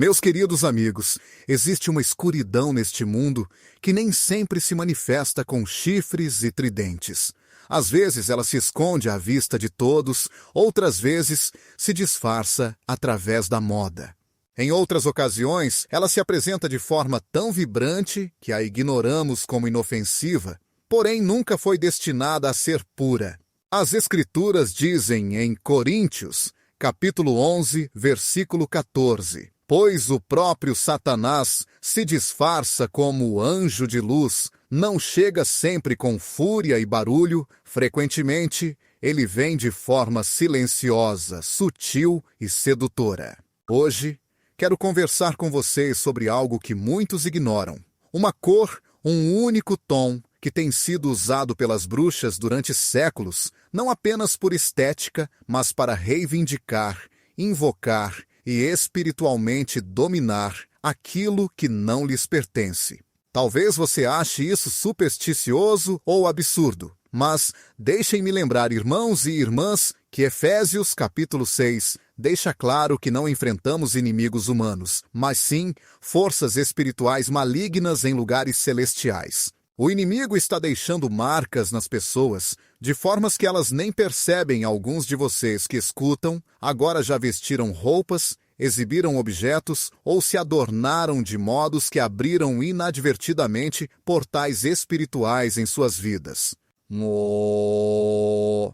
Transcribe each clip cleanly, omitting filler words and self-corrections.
Meus queridos amigos, existe uma escuridão neste mundo que nem sempre se manifesta com chifres e tridentes. Às vezes ela se esconde à vista de todos, outras vezes se disfarça através da moda. Em outras ocasiões, ela se apresenta de forma tão vibrante que a ignoramos como inofensiva, porém nunca foi destinada a ser pura. As Escrituras dizem em Coríntios, capítulo 11, versículo 14: pois o próprio Satanás se disfarça como anjo de luz, não chega sempre com fúria e barulho, frequentemente ele vem de forma silenciosa, sutil e sedutora. Hoje, quero conversar com vocês sobre algo que muitos ignoram. Uma cor, um único tom, que tem sido usado pelas bruxas durante séculos, não apenas por estética, mas para reivindicar, invocar e espiritualmente dominar aquilo que não lhes pertence. Talvez você ache isso supersticioso ou absurdo, mas deixem-me lembrar, irmãos e irmãs, que Efésios capítulo 6 deixa claro que não enfrentamos inimigos humanos, mas sim forças espirituais malignas em lugares celestiais. O inimigo está deixando marcas nas pessoas, de formas que elas nem percebem. Alguns de vocês que escutam agora já vestiram roupas, exibiram objetos ou se adornaram de modos que abriram inadvertidamente portais espirituais em suas vidas.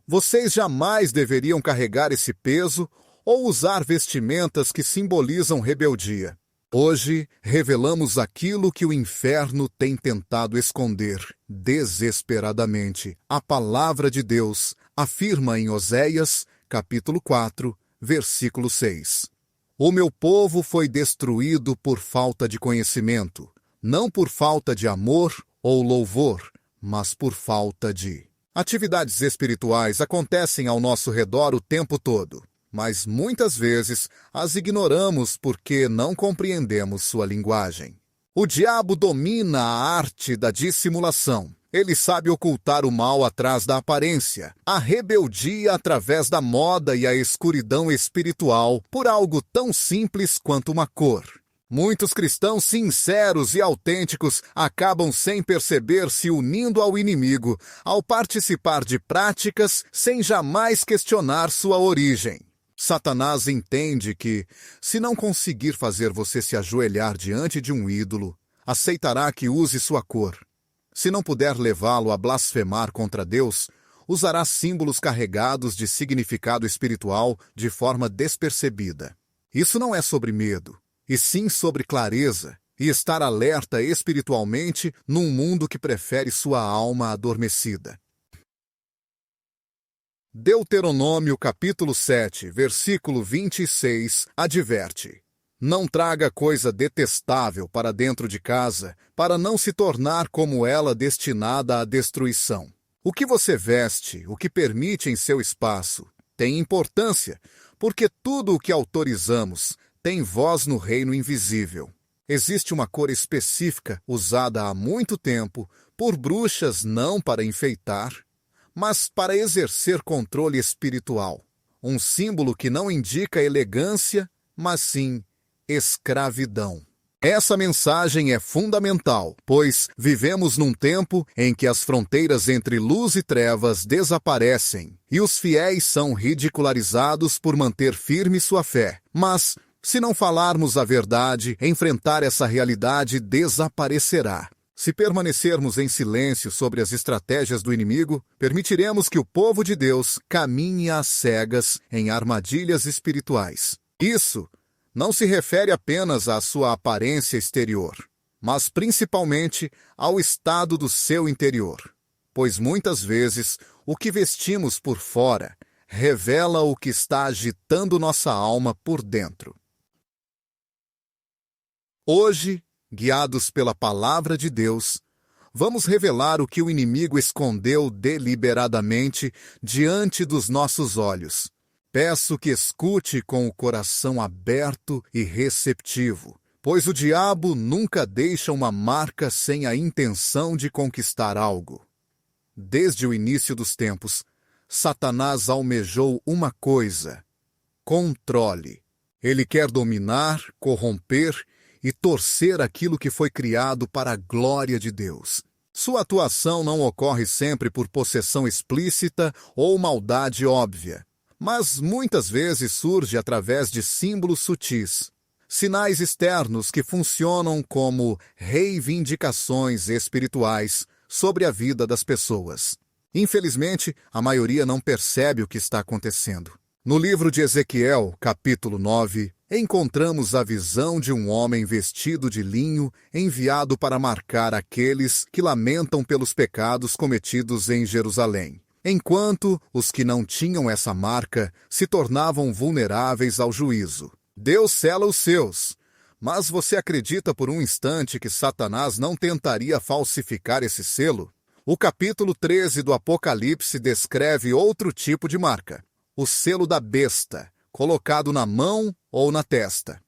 Vocês jamais deveriam carregar esse peso ou usar vestimentas que simbolizam rebeldia. Hoje, revelamos aquilo que o inferno tem tentado esconder desesperadamente. A palavra de Deus afirma em Oséias, capítulo 4, versículo 6. O meu povo foi destruído por falta de conhecimento, não por falta de amor ou louvor, mas por falta de... Atividades espirituais acontecem ao nosso redor o tempo todo, mas muitas vezes as ignoramos porque não compreendemos sua linguagem. O diabo domina a arte da dissimulação. Ele sabe ocultar o mal atrás da aparência, a rebeldia através da moda e a escuridão espiritual por algo tão simples quanto uma cor. Muitos cristãos sinceros e autênticos acabam sem perceber se unindo ao inimigo ao participar de práticas sem jamais questionar sua origem. Satanás entende que, se não conseguir fazer você se ajoelhar diante de um ídolo, aceitará que use sua cor. Se não puder levá-lo a blasfemar contra Deus, usará símbolos carregados de significado espiritual de forma despercebida. Isso não é sobre medo, e sim sobre clareza e estar alerta espiritualmente num mundo que prefere sua alma adormecida. Deuteronômio capítulo 7, versículo 26, adverte: não traga coisa detestável para dentro de casa, para não se tornar como ela destinada à destruição. O que você veste, o que permite em seu espaço, tem importância, porque tudo o que autorizamos tem voz no reino invisível. Existe uma cor específica usada há muito tempo por bruxas não para enfeitar, mas para exercer controle espiritual. Um símbolo que não indica elegância, mas sim escravidão. Essa mensagem é fundamental, pois vivemos num tempo em que as fronteiras entre luz e trevas desaparecem e os fiéis são ridicularizados por manter firme sua fé. Mas, se não falarmos a verdade, enfrentar essa realidade desaparecerá. Se permanecermos em silêncio sobre as estratégias do inimigo, permitiremos que o povo de Deus caminhe às cegas em armadilhas espirituais. Isso não se refere apenas à sua aparência exterior, mas principalmente ao estado do seu interior, pois muitas vezes o que vestimos por fora revela o que está agitando nossa alma por dentro. Hoje, guiados pela palavra de Deus, vamos revelar o que o inimigo escondeu deliberadamente diante dos nossos olhos. Peço que escute com o coração aberto e receptivo, pois o diabo nunca deixa uma marca sem a intenção de conquistar algo. Desde o início dos tempos, Satanás almejou uma coisa: controle. Ele quer dominar, corromper e torcer aquilo que foi criado para a glória de Deus. Sua atuação não ocorre sempre por possessão explícita ou maldade óbvia, mas muitas vezes surge através de símbolos sutis, sinais externos que funcionam como reivindicações espirituais sobre a vida das pessoas. Infelizmente, a maioria não percebe o que está acontecendo. No livro de Ezequiel, capítulo 9, encontramos a visão de um homem vestido de linho enviado para marcar aqueles que lamentam pelos pecados cometidos em Jerusalém, enquanto os que não tinham essa marca se tornavam vulneráveis ao juízo. Deus sela os seus, mas você acredita por um instante que Satanás não tentaria falsificar esse selo? O capítulo 13 do Apocalipse descreve outro tipo de marca, o selo da besta, colocado na mão ou na testa.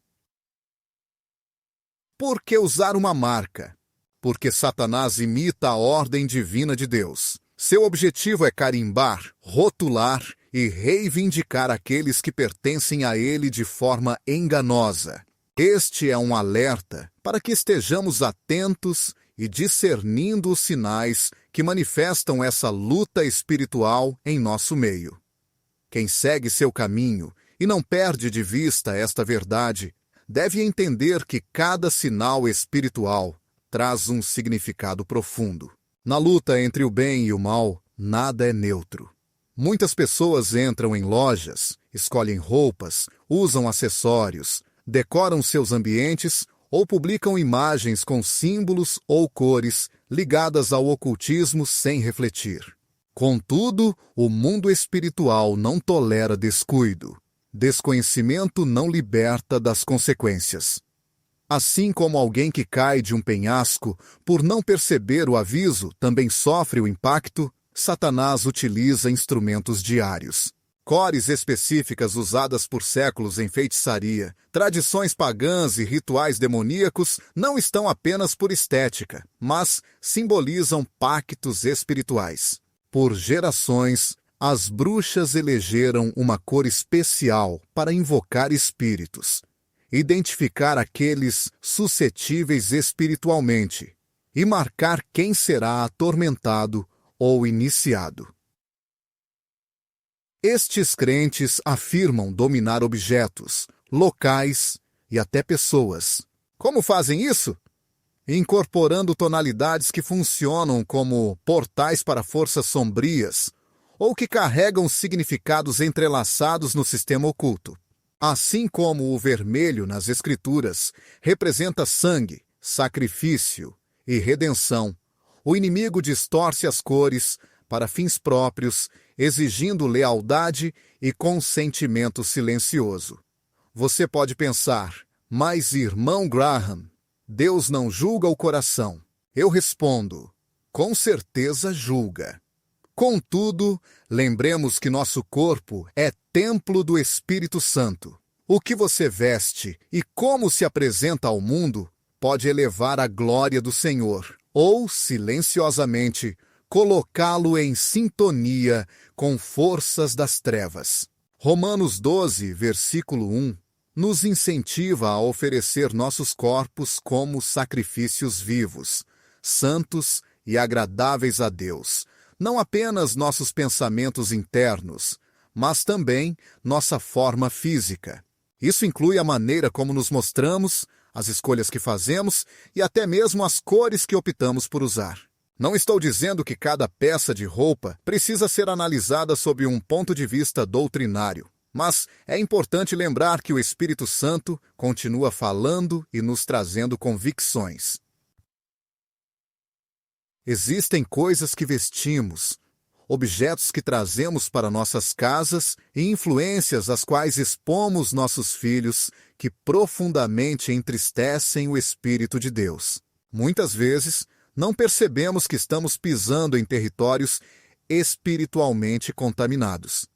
Por que usar uma marca? Porque Satanás imita a ordem divina de Deus. Seu objetivo é carimbar, rotular e reivindicar aqueles que pertencem a ele de forma enganosa. Este é um alerta para que estejamos atentos e discernindo os sinais que manifestam essa luta espiritual em nosso meio. Quem segue seu caminho e não perde de vista esta verdade, deve entender que cada sinal espiritual traz um significado profundo. Na luta entre o bem e o mal, nada é neutro. Muitas pessoas entram em lojas, escolhem roupas, usam acessórios, decoram seus ambientes ou publicam imagens com símbolos ou cores ligadas ao ocultismo sem refletir. Contudo, o mundo espiritual não tolera descuido. Desconhecimento não liberta das consequências. Assim como alguém que cai de um penhasco por não perceber o aviso também sofre o impacto, Satanás utiliza instrumentos diários. Cores específicas usadas por séculos em feitiçaria, tradições pagãs e rituais demoníacos não estão apenas por estética, mas simbolizam pactos espirituais. Por gerações, as bruxas elegeram uma cor especial para invocar espíritos, identificar aqueles suscetíveis espiritualmente e marcar quem será atormentado ou iniciado. Estes crentes afirmam dominar objetos, locais e até pessoas. Como fazem isso? Incorporando tonalidades que funcionam como portais para forças sombrias ou que carregam significados entrelaçados no sistema oculto. Assim como o vermelho nas Escrituras representa sangue, sacrifício e redenção, o inimigo distorce as cores para fins próprios, exigindo lealdade e consentimento silencioso. Você pode pensar, mas irmão Graham, Deus não julga o coração. Eu respondo, com certeza julga. Contudo, lembremos que nosso corpo é templo do Espírito Santo. O que você veste e como se apresenta ao mundo pode elevar a glória do Senhor, ou, silenciosamente, colocá-lo em sintonia com forças das trevas. Romanos 12, versículo 1, nos incentiva a oferecer nossos corpos como sacrifícios vivos, santos e agradáveis a Deus. Não apenas nossos pensamentos internos, mas também nossa forma física. Isso inclui a maneira como nos mostramos, as escolhas que fazemos e até mesmo as cores que optamos por usar. Não estou dizendo que cada peça de roupa precisa ser analisada sob um ponto de vista doutrinário, mas é importante lembrar que o Espírito Santo continua falando e nos trazendo convicções. Existem coisas que vestimos, objetos que trazemos para nossas casas e influências às quais expomos nossos filhos que profundamente entristecem o Espírito de Deus. Muitas vezes, não percebemos que estamos pisando em territórios espiritualmente contaminados.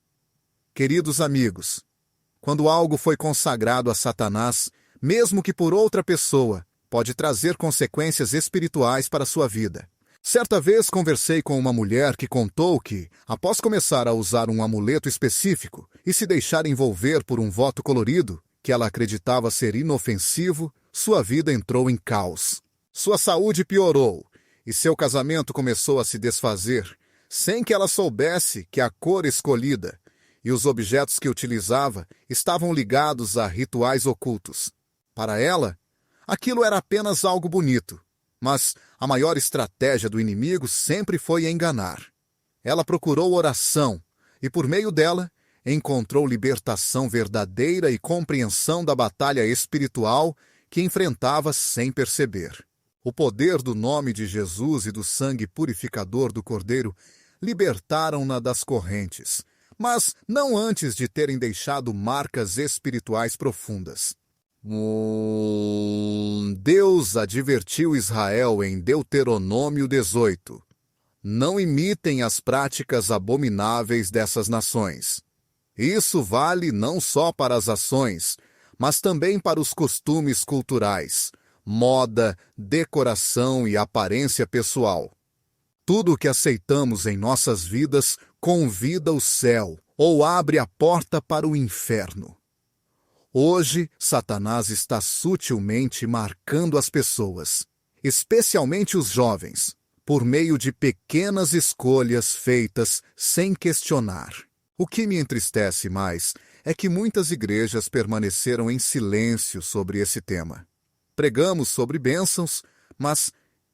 Queridos amigos, quando algo foi consagrado a Satanás, mesmo que por outra pessoa, pode trazer consequências espirituais para a sua vida. Certa vez conversei com uma mulher que contou que, após começar a usar um amuleto específico e se deixar envolver por um voto colorido, que ela acreditava ser inofensivo, sua vida entrou em caos. Sua saúde piorou e seu casamento começou a se desfazer, sem que ela soubesse que a cor escolhida e os objetos que utilizava estavam ligados a rituais ocultos. Para ela, aquilo era apenas algo bonito, mas a maior estratégia do inimigo sempre foi enganar. Ela procurou oração e, por meio dela, encontrou libertação verdadeira e compreensão da batalha espiritual que enfrentava sem perceber. O poder do nome de Jesus e do sangue purificador do Cordeiro libertaram-na das correntes, mas não antes de terem deixado marcas espirituais profundas. Deus advertiu Israel em Deuteronômio 18. Não imitem as práticas abomináveis dessas nações. Isso vale não só para as ações, mas também para os costumes culturais, moda, decoração e aparência pessoal. Tudo o que aceitamos em nossas vidas convida o céu ou abre a porta para o inferno. Hoje, Satanás está sutilmente marcando as pessoas, especialmente os jovens, por meio de pequenas escolhas feitas sem questionar. O que me entristece mais é que muitas igrejas permaneceram em silêncio sobre esse tema. Pregamos sobre bênçãos, mas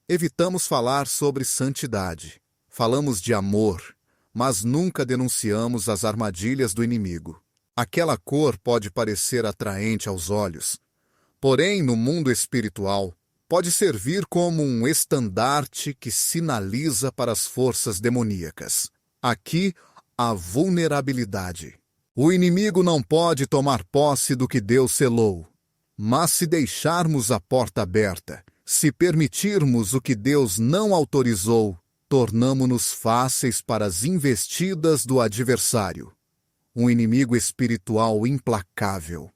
evitamos falar sobre santidade. Falamos de amor, mas nunca denunciamos as armadilhas do inimigo. Aquela cor pode parecer atraente aos olhos, porém, no mundo espiritual, pode servir como um estandarte que sinaliza para as forças demoníacas. Aqui, a vulnerabilidade. O inimigo não pode tomar posse do que Deus selou, mas se deixarmos a porta aberta, se permitirmos o que Deus não autorizou, tornamo-nos fáceis para as investidas do adversário. Um inimigo espiritual implacável.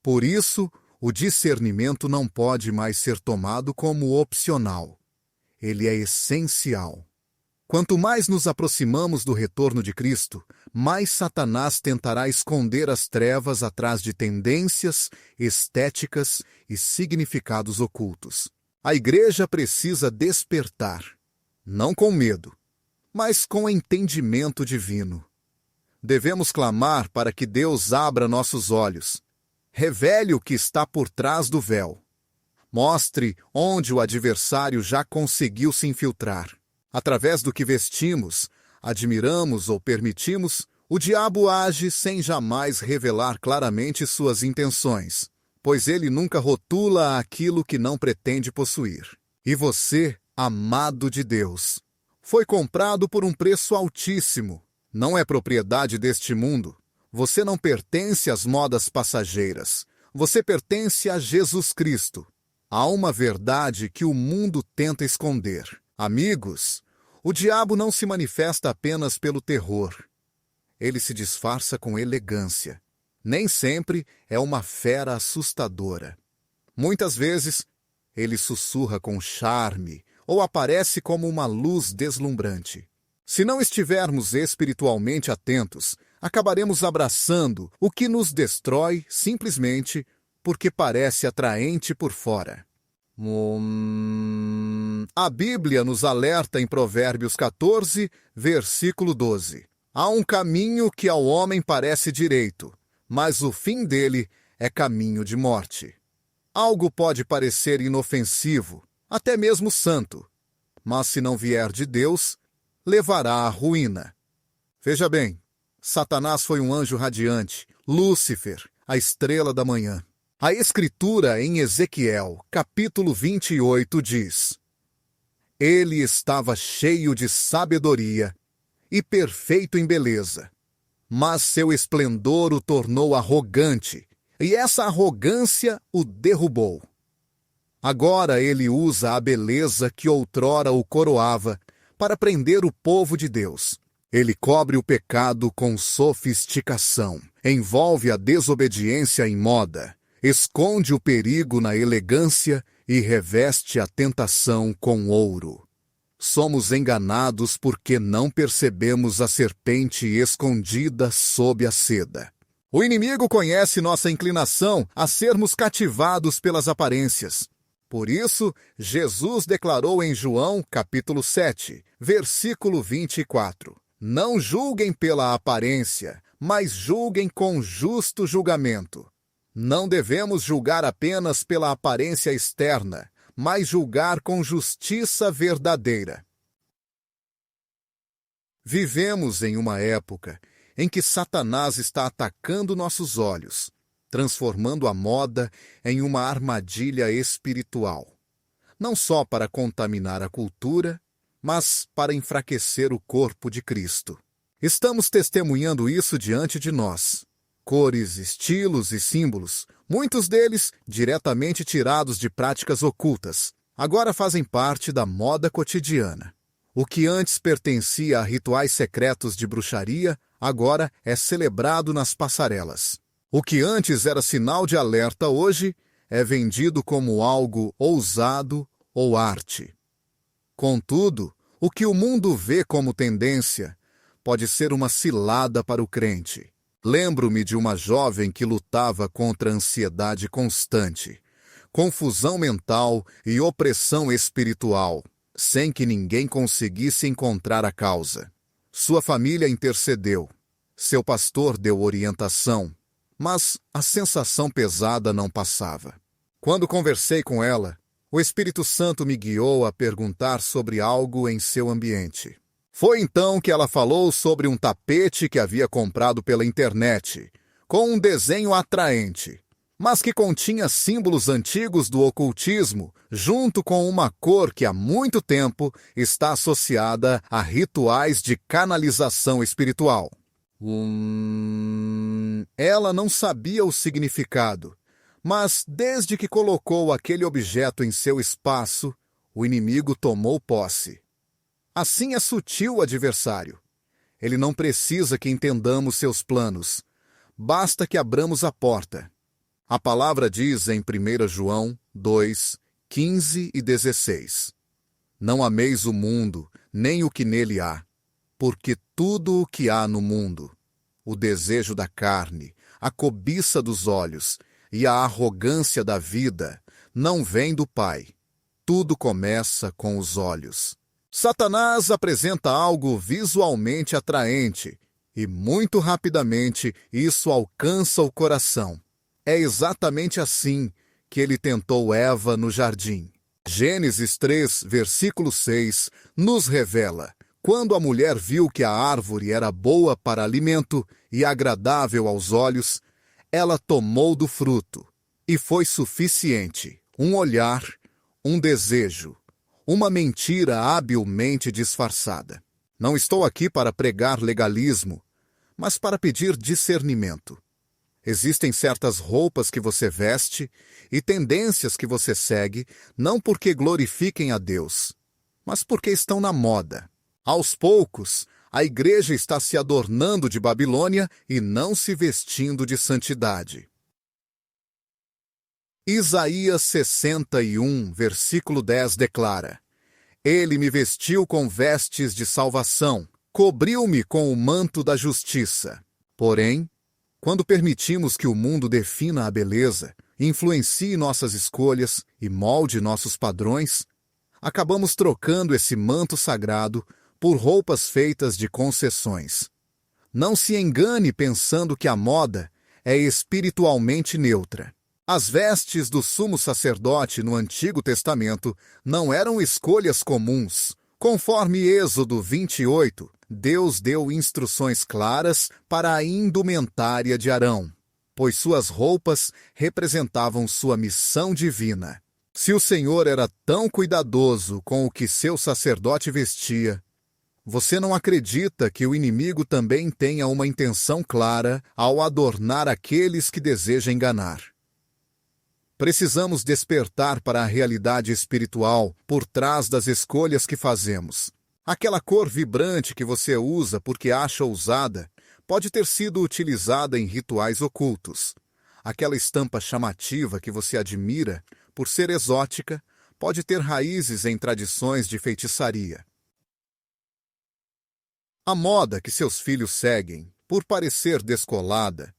Por isso, o discernimento não pode mais ser tomado como opcional. Ele é essencial. Quanto mais nos aproximamos do retorno de Cristo, mais Satanás tentará esconder as trevas atrás de tendências, estéticas e significados ocultos. A igreja precisa despertar, não com medo, mas com entendimento divino. Devemos clamar para que Deus abra nossos olhos, revele o que está por trás do véu, mostre onde o adversário já conseguiu se infiltrar. Através do que vestimos, admiramos ou permitimos, o diabo age sem jamais revelar claramente suas intenções, pois ele nunca rotula aquilo que não pretende possuir. E você, amado de Deus, foi comprado por um preço altíssimo. Não é propriedade deste mundo. Você não pertence às modas passageiras. Você pertence a Jesus Cristo. Há uma verdade que o mundo tenta esconder. Amigos, o diabo não se manifesta apenas pelo terror. Ele se disfarça com elegância. Nem sempre é uma fera assustadora. Muitas vezes, ele sussurra com charme ou aparece como uma luz deslumbrante. Se não estivermos espiritualmente atentos, acabaremos abraçando o que nos destrói simplesmente porque parece atraente por fora. A Bíblia nos alerta em Provérbios 14, versículo 12. Há um caminho que ao homem parece direito, mas o fim dele é caminho de morte. Algo pode parecer inofensivo, até mesmo santo, mas se não vier de Deus, levará à ruína. Veja bem, Satanás foi um anjo radiante, Lúcifer, a estrela da manhã. A Escritura em Ezequiel, capítulo 28, diz: Ele estava cheio de sabedoria e perfeito em beleza, mas seu esplendor o tornou arrogante, e essa arrogância o derrubou. Agora ele usa a beleza que outrora o coroava para prender o povo de Deus. Ele cobre o pecado com sofisticação, envolve a desobediência em moda, esconde o perigo na elegância e reveste a tentação com ouro. Somos enganados porque não percebemos a serpente escondida sob a seda. O inimigo conhece nossa inclinação a sermos cativados pelas aparências. Por isso, Jesus declarou em João, capítulo 7, versículo 24: Não julguem pela aparência, mas julguem com justo julgamento. Não devemos julgar apenas pela aparência externa, mas julgar com justiça verdadeira. Vivemos em uma época em que Satanás está atacando nossos olhos, transformando a moda em uma armadilha espiritual. Não só para contaminar a cultura, mas para enfraquecer o corpo de Cristo. Estamos testemunhando isso diante de nós. Cores, estilos e símbolos, muitos deles diretamente tirados de práticas ocultas, agora fazem parte da moda cotidiana. O que antes pertencia a rituais secretos de bruxaria, agora é celebrado nas passarelas. O que antes era sinal de alerta hoje é vendido como algo ousado ou arte. Contudo, o que o mundo vê como tendência pode ser uma cilada para o crente. Lembro-me de uma jovem que lutava contra a ansiedade constante, confusão mental e opressão espiritual, sem que ninguém conseguisse encontrar a causa. Sua família intercedeu, seu pastor deu orientação, mas a sensação pesada não passava. Quando conversei com ela, o Espírito Santo me guiou a perguntar sobre algo em seu ambiente. Foi então que ela falou sobre um tapete que havia comprado pela internet, com um desenho atraente, mas que continha símbolos antigos do ocultismo, junto com uma cor que há muito tempo está associada a rituais de canalização espiritual. Ela não sabia o significado, mas desde que colocou aquele objeto em seu espaço, o inimigo tomou posse. Assim é sutil o adversário. Ele não precisa que entendamos seus planos. Basta que abramos a porta. A palavra diz em 1 João 2, 15 e 16: Não ameis o mundo, nem o que nele há, porque tudo o que há no mundo, o desejo da carne, a cobiça dos olhos e a arrogância da vida, não vem do Pai. Tudo começa com os olhos. Satanás apresenta algo visualmente atraente e, muito rapidamente, isso alcança o coração. É exatamente assim que ele tentou Eva no jardim. Gênesis 3, versículo 6, nos revela: quando a mulher viu que a árvore era boa para alimento e agradável aos olhos, ela tomou do fruto, e foi suficiente um olhar, um desejo, uma mentira habilmente disfarçada. Não estou aqui para pregar legalismo, mas para pedir discernimento. Existem certas roupas que você veste e tendências que você segue, não porque glorifiquem a Deus, mas porque estão na moda. Aos poucos, a igreja está se adornando de Babilônia e não se vestindo de santidade. Isaías 61, versículo 10 declara: Ele me vestiu com vestes de salvação, cobriu-me com o manto da justiça. Porém, quando permitimos que o mundo defina a beleza, influencie nossas escolhas e molde nossos padrões, acabamos trocando esse manto sagrado por roupas feitas de concessões. Não se engane pensando que a moda é espiritualmente neutra. As vestes do sumo sacerdote no Antigo Testamento não eram escolhas comuns. Conforme Êxodo 28, Deus deu instruções claras para a indumentária de Arão, pois suas roupas representavam sua missão divina. Se o Senhor era tão cuidadoso com o que seu sacerdote vestia, você não acredita que o inimigo também tenha uma intenção clara ao adornar aqueles que deseja enganar? Precisamos despertar para a realidade espiritual por trás das escolhas que fazemos. Aquela cor vibrante que você usa porque acha ousada pode ter sido utilizada em rituais ocultos. Aquela estampa chamativa que você admira por ser exótica pode ter raízes em tradições de feitiçaria. A moda que seus filhos seguem, por parecer descolada,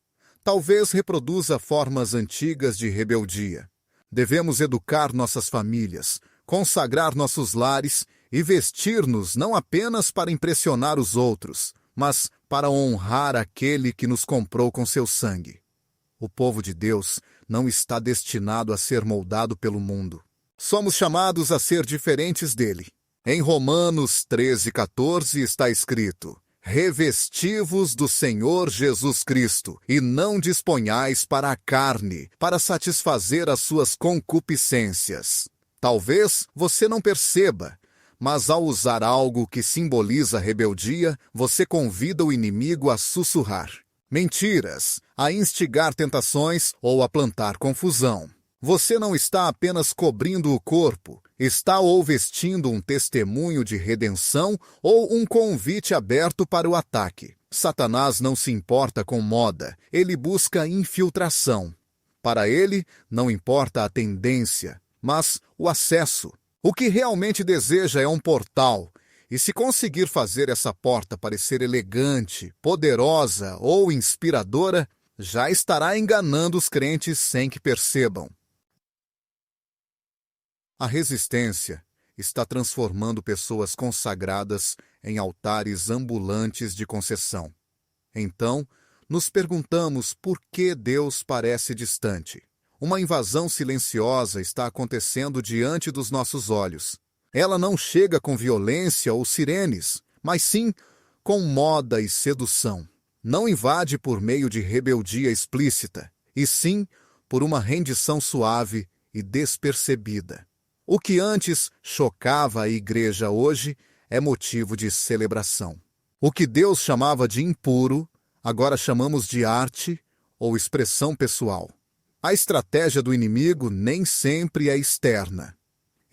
talvez reproduza formas antigas de rebeldia. Devemos educar nossas famílias, consagrar nossos lares e vestir-nos não apenas para impressionar os outros, mas para honrar aquele que nos comprou com seu sangue. O povo de Deus não está destinado a ser moldado pelo mundo. Somos chamados a ser diferentes dele. Em Romanos 13:14 está escrito: revesti-vos do Senhor Jesus Cristo, e não disponhais para a carne, para satisfazer as suas concupiscências. Talvez você não perceba, mas ao usar algo que simboliza rebeldia, você convida o inimigo a sussurrar mentiras, a instigar tentações ou a plantar confusão. Você não está apenas cobrindo o corpo, está ou vestindo um testemunho de redenção ou um convite aberto para o ataque. Satanás não se importa com moda, ele busca infiltração. Para ele, não importa a tendência, mas o acesso. O que realmente deseja é um portal, e se conseguir fazer essa porta parecer elegante, poderosa ou inspiradora, já estará enganando os crentes sem que percebam. A resistência está transformando pessoas consagradas em altares ambulantes de concessão. Então, nos perguntamos por que Deus parece distante. Uma invasão silenciosa está acontecendo diante dos nossos olhos. Ela não chega com violência ou sirenes, mas sim com moda e sedução. Não invade por meio de rebeldia explícita, e sim por uma rendição suave e despercebida. O que antes chocava a igreja hoje é motivo de celebração. O que Deus chamava de impuro, agora chamamos de arte ou expressão pessoal. A estratégia do inimigo nem sempre é externa.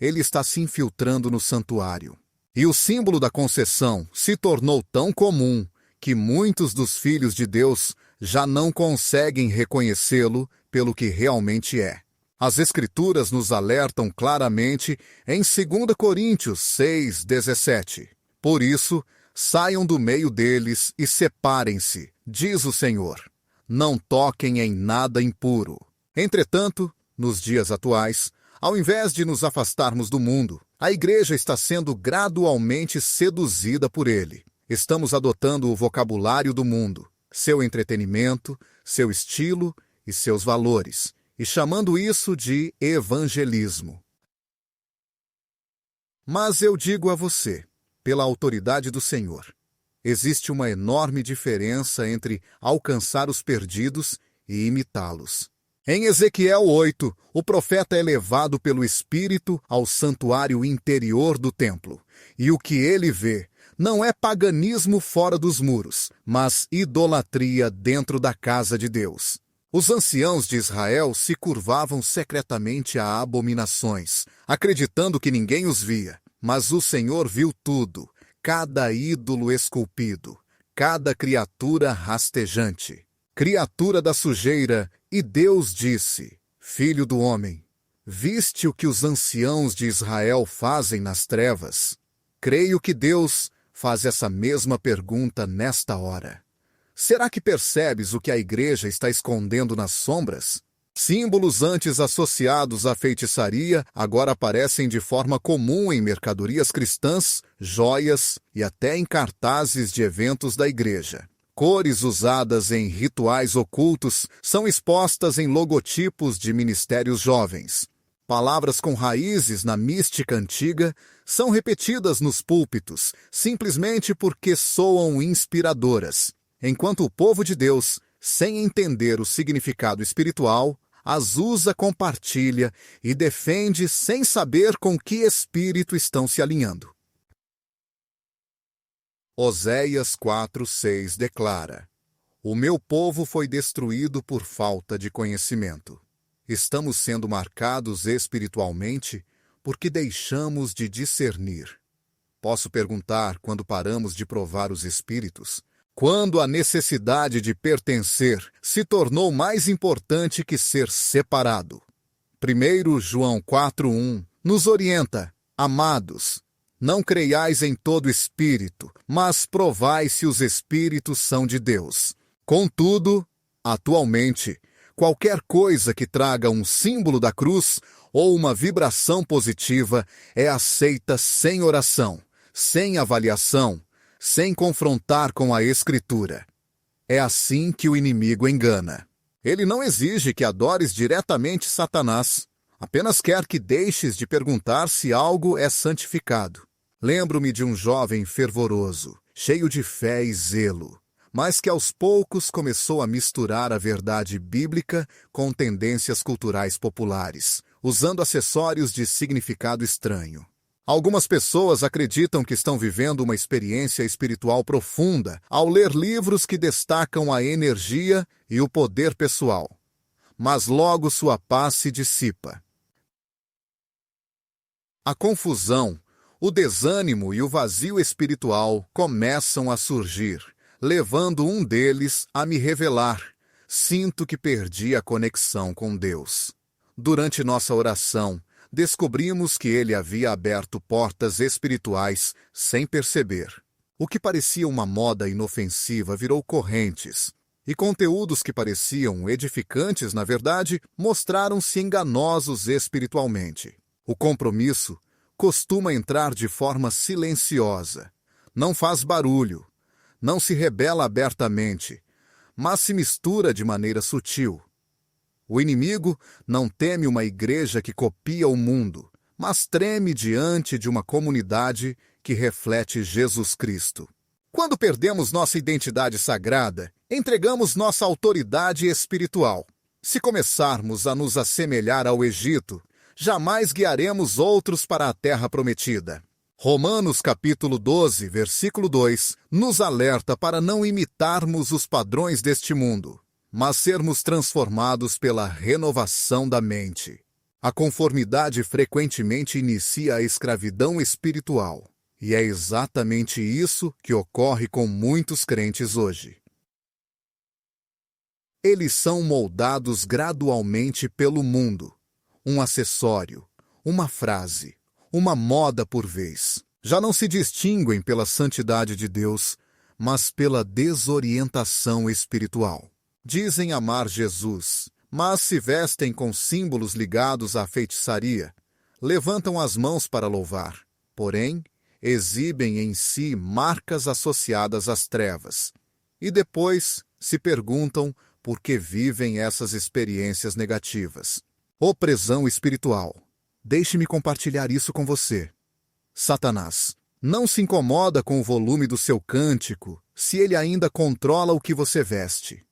Ele está se infiltrando no santuário. E o símbolo da concessão se tornou tão comum que muitos dos filhos de Deus já não conseguem reconhecê-lo pelo que realmente é. As Escrituras nos alertam claramente em 2 Coríntios 6:17. Por isso, saiam do meio deles e separem-se, diz o Senhor. Não toquem em nada impuro. Entretanto, nos dias atuais, ao invés de nos afastarmos do mundo, a igreja está sendo gradualmente seduzida por ele. Estamos adotando o vocabulário do mundo, seu entretenimento, seu estilo e seus valores, e chamando isso de evangelismo. Mas eu digo a você, pela autoridade do Senhor, existe uma enorme diferença entre alcançar os perdidos e imitá-los. Em Ezequiel 8, o profeta é levado pelo Espírito ao santuário interior do templo, e o que ele vê não é paganismo fora dos muros, mas idolatria dentro da casa de Deus. Os anciãos de Israel se curvavam secretamente a abominações, acreditando que ninguém os via, mas o Senhor viu tudo, cada ídolo esculpido, cada criatura rastejante, criatura da sujeira. E Deus disse: Filho do homem, viste o que os anciãos de Israel fazem nas trevas? Creio que Deus faz essa mesma pergunta nesta hora. Será que percebes o que a igreja está escondendo nas sombras? Símbolos antes associados à feitiçaria agora aparecem de forma comum em mercadorias cristãs, joias e até em cartazes de eventos da igreja. Cores usadas em rituais ocultos são expostas em logotipos de ministérios jovens. Palavras com raízes na mística antiga são repetidas nos púlpitos, simplesmente porque soam inspiradoras, enquanto o povo de Deus, sem entender o significado espiritual, as usa, compartilha e defende sem saber com que espírito estão se alinhando. Oséias 4:6 declara: O meu povo foi destruído por falta de conhecimento. Estamos sendo marcados espiritualmente porque deixamos de discernir. Posso perguntar quando paramos de provar os espíritos? Quando a necessidade de pertencer se tornou mais importante que ser separado? 1 João 4:1 nos orienta: Amados, não creiais em todo espírito, mas provai se os espíritos são de Deus. Contudo, Atualmente, qualquer coisa que traga um símbolo da cruz ou uma vibração positiva é aceita sem oração, sem avaliação, sem confrontar com a Escritura. É assim que o inimigo engana. Ele não exige que adores diretamente Satanás, apenas quer que deixes de perguntar se algo é santificado. Lembro-me de um jovem fervoroso, cheio de fé e zelo, mas que aos poucos começou a misturar a verdade bíblica com tendências culturais populares, usando acessórios de significado estranho. Algumas pessoas acreditam que estão vivendo uma experiência espiritual profunda ao ler livros que destacam a energia e o poder pessoal, mas logo sua paz se dissipa. A confusão, o desânimo e o vazio espiritual começam a surgir, levando um deles a me revelar: sinto que perdi a conexão com Deus. Durante nossa oração, descobrimos que ele havia aberto portas espirituais sem perceber. O que parecia uma moda inofensiva virou correntes, e conteúdos que pareciam edificantes, na verdade, mostraram-se enganosos espiritualmente. O compromisso costuma entrar de forma silenciosa, não faz barulho, não se rebela abertamente, mas se mistura de maneira sutil. O inimigo não teme uma igreja que copia o mundo, mas treme diante de uma comunidade que reflete Jesus Cristo. Quando perdemos nossa identidade sagrada, entregamos nossa autoridade espiritual. Se começarmos a nos assemelhar ao Egito, jamais guiaremos outros para a terra prometida. Romanos capítulo 12, versículo 2, nos alerta para não imitarmos os padrões deste mundo, mas sermos transformados pela renovação da mente. A conformidade frequentemente inicia a escravidão espiritual, e é exatamente isso que ocorre com muitos crentes hoje. Eles são moldados gradualmente pelo mundo, um acessório, uma frase, uma moda por vez. Já não se distinguem pela santidade de Deus, mas pela desorientação espiritual. Dizem amar Jesus, mas se vestem com símbolos ligados à feitiçaria, levantam as mãos para louvar, porém, exibem em si marcas associadas às trevas, e depois se perguntam por que vivem essas experiências negativas. Opressão espiritual. Deixe-me compartilhar isso com você. Satanás não se incomoda com o volume do seu cântico se ele ainda controla o que você veste.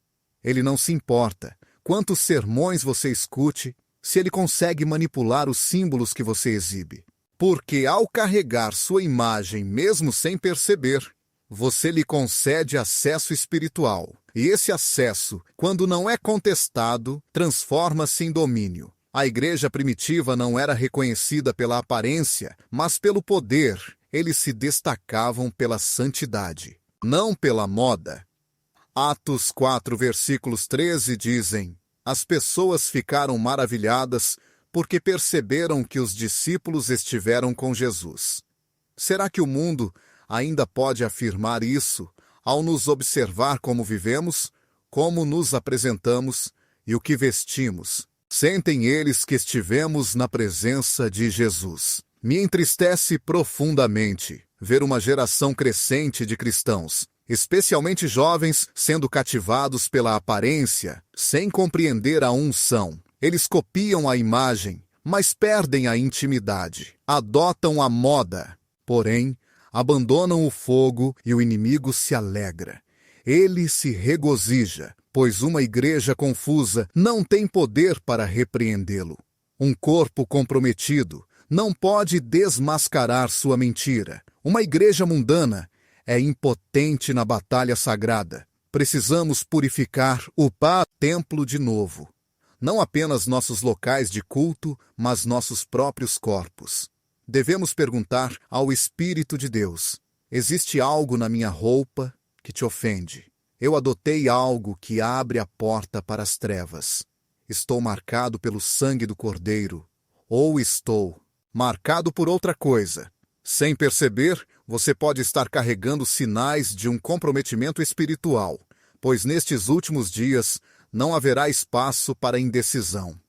Ele não se importa quantos sermões você escute se ele consegue manipular os símbolos que você exibe. Porque ao carregar sua imagem mesmo sem perceber, você lhe concede acesso espiritual. E esse acesso, quando não é contestado, transforma-se em domínio. A igreja primitiva não era reconhecida pela aparência, mas pelo poder. Eles se destacavam pela santidade, não pela moda. Atos 4, versículos 13 dizem: as pessoas ficaram maravilhadas porque perceberam que os discípulos estiveram com Jesus. Será que o mundo ainda pode afirmar isso ao nos observar como vivemos, como nos apresentamos e o que vestimos? Sentem eles que estivemos na presença de Jesus. Me entristece profundamente ver uma geração crescente de cristãos, especialmente jovens, sendo cativados pela aparência, sem compreender a unção. Eles copiam a imagem, mas perdem a intimidade. Adotam a moda, porém, abandonam o fogo e o inimigo se alegra. Ele se regozija, pois uma igreja confusa não tem poder para repreendê-lo. Um corpo comprometido não pode desmascarar sua mentira. Uma igreja mundana é impotente na batalha sagrada. Precisamos purificar o templo de novo. Não apenas nossos locais de culto, mas nossos próprios corpos. Devemos perguntar ao Espírito de Deus: existe algo na minha roupa que te ofende? Eu adotei algo que abre a porta para as trevas. Estou marcado pelo sangue do Cordeiro, ou estou marcado por outra coisa. Sem perceber, você pode estar carregando sinais de um comprometimento espiritual, pois nestes últimos dias não haverá espaço para indecisão.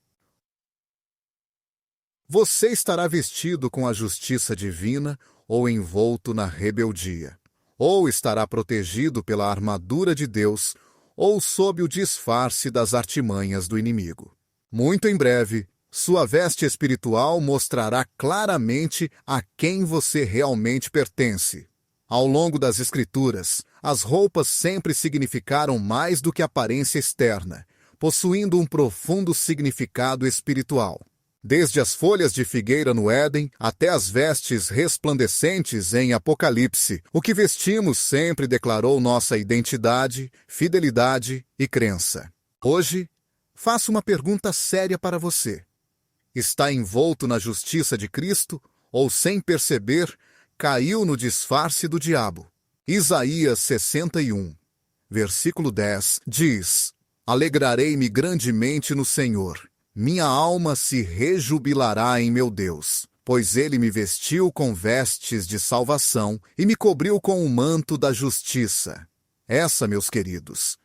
Você estará vestido com a justiça divina ou envolto na rebeldia. Ou estará protegido pela armadura de Deus, ou sob o disfarce das artimanhas do inimigo. Muito em breve, sua veste espiritual mostrará claramente a quem você realmente pertence. Ao longo das Escrituras, as roupas sempre significaram mais do que aparência externa, possuindo um profundo significado espiritual. Desde as folhas de figueira no Éden até as vestes resplandecentes em Apocalipse, o que vestimos sempre declarou nossa identidade, fidelidade e crença. Hoje, faço uma pergunta séria para você. Está envolto na justiça de Cristo ou, sem perceber, caiu no disfarce do diabo? Isaías 61, versículo 10, diz: Alegrarei-me grandemente no Senhor. Minha alma se rejubilará em meu Deus, pois ele me vestiu com vestes de salvação e me cobriu com o manto da justiça. Essa, meus queridos,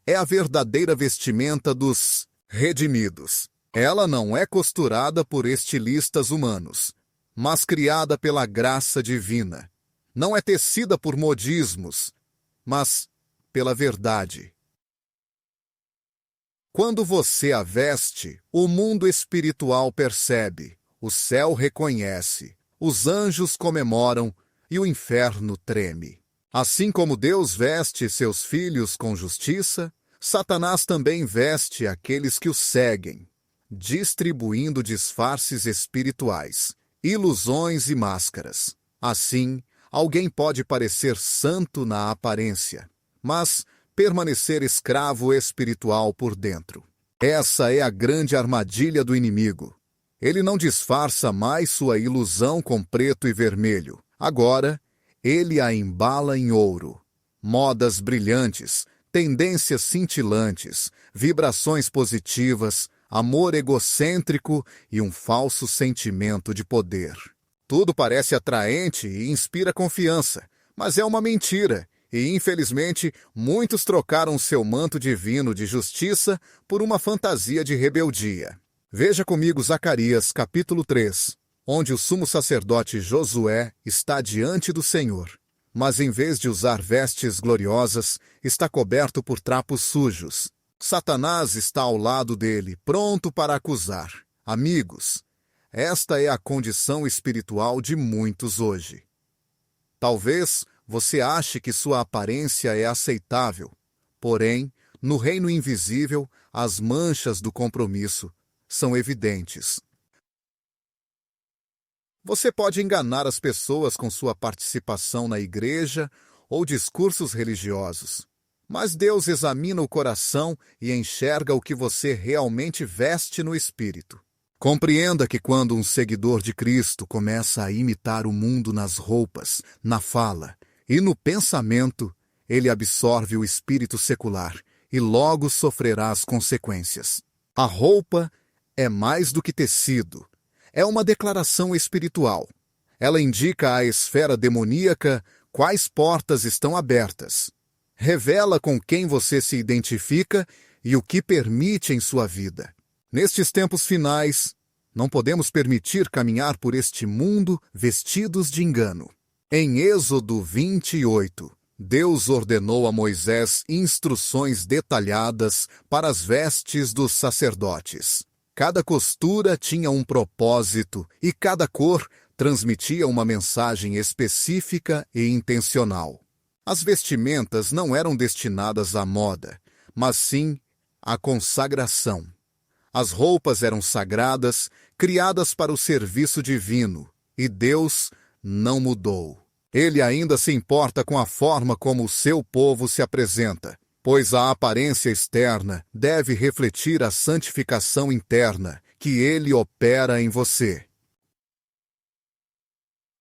é a verdadeira vestimenta dos redimidos. Ela não é costurada por estilistas humanos, mas criada pela graça divina. Não é tecida por modismos, mas pela verdade. Quando você a veste, o mundo espiritual percebe, o céu reconhece, os anjos comemoram e o inferno treme. Assim como Deus veste seus filhos com justiça, Satanás também veste aqueles que o seguem, distribuindo disfarces espirituais, ilusões e máscaras. Assim, alguém pode parecer santo na aparência, mas permanecer escravo espiritual por dentro. Essa é a grande armadilha do inimigo. Ele não disfarça mais sua ilusão com preto e vermelho. Agora, ele a embala em ouro. Modas brilhantes, tendências cintilantes, vibrações positivas, amor egocêntrico e um falso sentimento de poder. Tudo parece atraente e inspira confiança, mas é uma mentira. E, infelizmente, muitos trocaram seu manto divino de justiça por uma fantasia de rebeldia. Veja comigo Zacarias, capítulo 3, onde o sumo sacerdote Josué está diante do Senhor, mas em vez de usar vestes gloriosas, está coberto por trapos sujos. Satanás está ao lado dele, pronto para acusar. Amigos, esta é a condição espiritual de muitos hoje. Talvez você ache que sua aparência é aceitável, porém, no reino invisível, as manchas do compromisso são evidentes. Você pode enganar as pessoas com sua participação na igreja ou discursos religiosos, mas Deus examina o coração e enxerga o que você realmente veste no espírito. Compreenda que quando um seguidor de Cristo começa a imitar o mundo nas roupas, na fala e no pensamento, ele absorve o espírito secular e logo sofrerá as consequências. A roupa é mais do que tecido. É uma declaração espiritual. Ela indica à esfera demoníaca quais portas estão abertas. Revela com quem você se identifica e o que permite em sua vida. Nestes tempos finais, não podemos permitir caminhar por este mundo vestidos de engano. Em Êxodo 28, Deus ordenou a Moisés instruções detalhadas para as vestes dos sacerdotes. Cada costura tinha um propósito e cada cor transmitia uma mensagem específica e intencional. As vestimentas não eram destinadas à moda, mas sim à consagração. As roupas eram sagradas, criadas para o serviço divino, e Deus não mudou. Ele ainda se importa com a forma como o seu povo se apresenta, pois a aparência externa deve refletir a santificação interna que ele opera em você.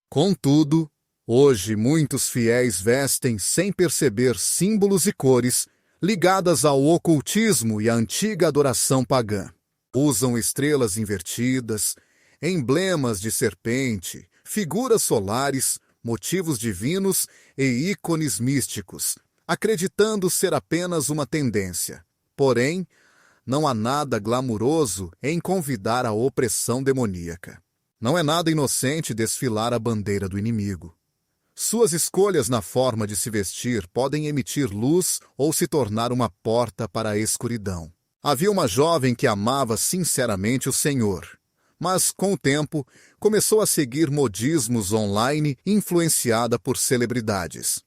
Contudo, hoje muitos fiéis vestem sem perceber símbolos e cores ligadas ao ocultismo e à antiga adoração pagã. Usam estrelas invertidas, emblemas de serpente, figuras solares, motivos divinos e ícones místicos, acreditando ser apenas uma tendência. Porém, Não há nada glamuroso em convidar a opressão demoníaca. Não é nada inocente desfilar a bandeira do inimigo. Suas escolhas na forma de se vestir podem emitir luz ou se tornar uma porta para a escuridão. Havia uma jovem que amava sinceramente o Senhor, mas, com o tempo, começou a seguir modismos online influenciada por celebridades.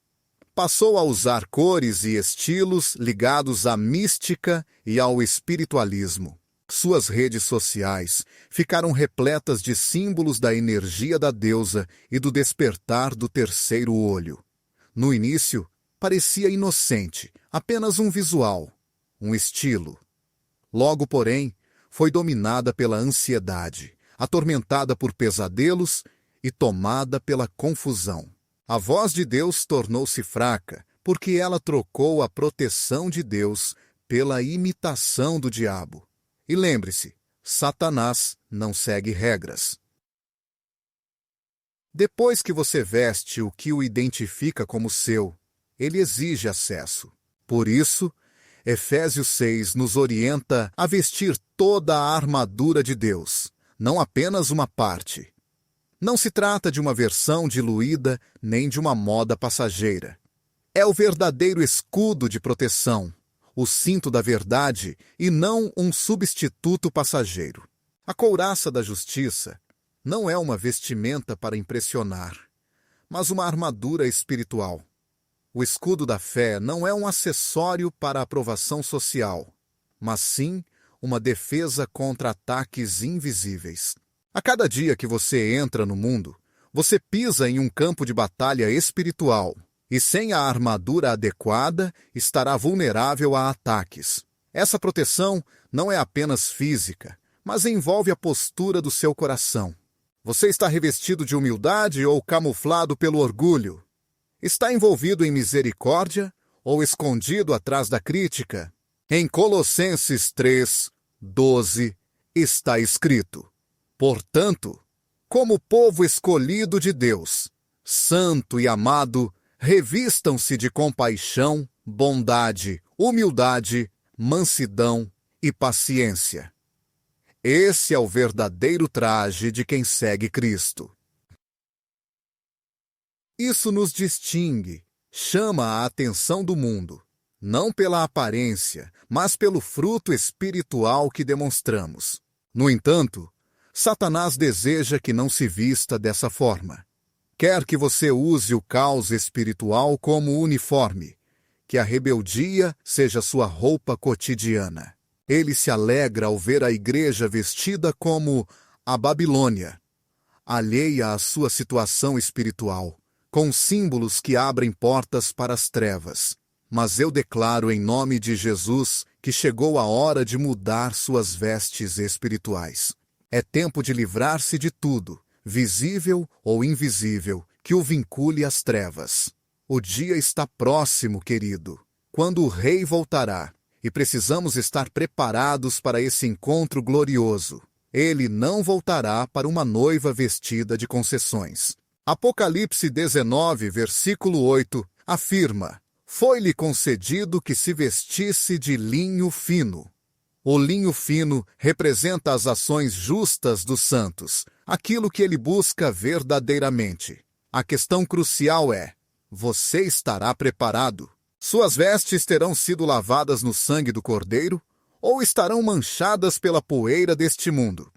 Passou a usar cores e estilos ligados à mística e ao espiritualismo. Suas redes sociais ficaram repletas de símbolos da energia da deusa e do despertar do terceiro olho. No início, parecia inocente, apenas um visual, um estilo. Logo, porém, foi dominada pela ansiedade, atormentada por pesadelos e tomada pela confusão. A voz de Deus tornou-se fraca, porque ela trocou a proteção de Deus pela imitação do diabo. E lembre-se, Satanás não segue regras. Depois que você veste o que o identifica como seu, ele exige acesso. Por isso, Efésios 6 nos orienta a vestir toda a armadura de Deus, não apenas uma parte. Não se trata de uma versão diluída nem de uma moda passageira. É o verdadeiro escudo de proteção, o cinto da verdade e não um substituto passageiro. A couraça da justiça não é uma vestimenta para impressionar, mas uma armadura espiritual. O escudo da fé não é um acessório para a aprovação social, mas sim uma defesa contra ataques invisíveis. A cada dia que você entra no mundo, você pisa em um campo de batalha espiritual, e sem a armadura adequada, estará vulnerável a ataques. Essa proteção não é apenas física, mas envolve a postura do seu coração. Você está revestido de humildade ou camuflado pelo orgulho? Está envolvido em misericórdia ou escondido atrás da crítica? Em Colossenses 3:12 está escrito: portanto, como povo escolhido de Deus, santo e amado, revistam-se de compaixão, bondade, humildade, mansidão e paciência. Esse é o verdadeiro traje de quem segue Cristo. Isso nos distingue, chama a atenção do mundo, não pela aparência, mas pelo fruto espiritual que demonstramos. No entanto, Satanás deseja que não se vista dessa forma. Quer que você use o caos espiritual como uniforme, que a rebeldia seja sua roupa cotidiana. Ele se alegra ao ver a igreja vestida como a Babilônia, alheia à sua situação espiritual, com símbolos que abrem portas para as trevas. Mas eu declaro em nome de Jesus que chegou a hora de mudar suas vestes espirituais. É tempo de livrar-se de tudo, visível ou invisível, que o vincule às trevas. O dia está próximo, querido, quando o Rei voltará, e precisamos estar preparados para esse encontro glorioso. Ele não voltará para uma noiva vestida de concessões. Apocalipse 19, versículo 8, afirma: foi-lhe concedido que se vestisse de linho fino. O linho fino representa as ações justas dos santos, aquilo que ele busca verdadeiramente. A questão crucial é: você estará preparado? Suas vestes terão sido lavadas no sangue do Cordeiro ou estarão manchadas pela poeira deste mundo?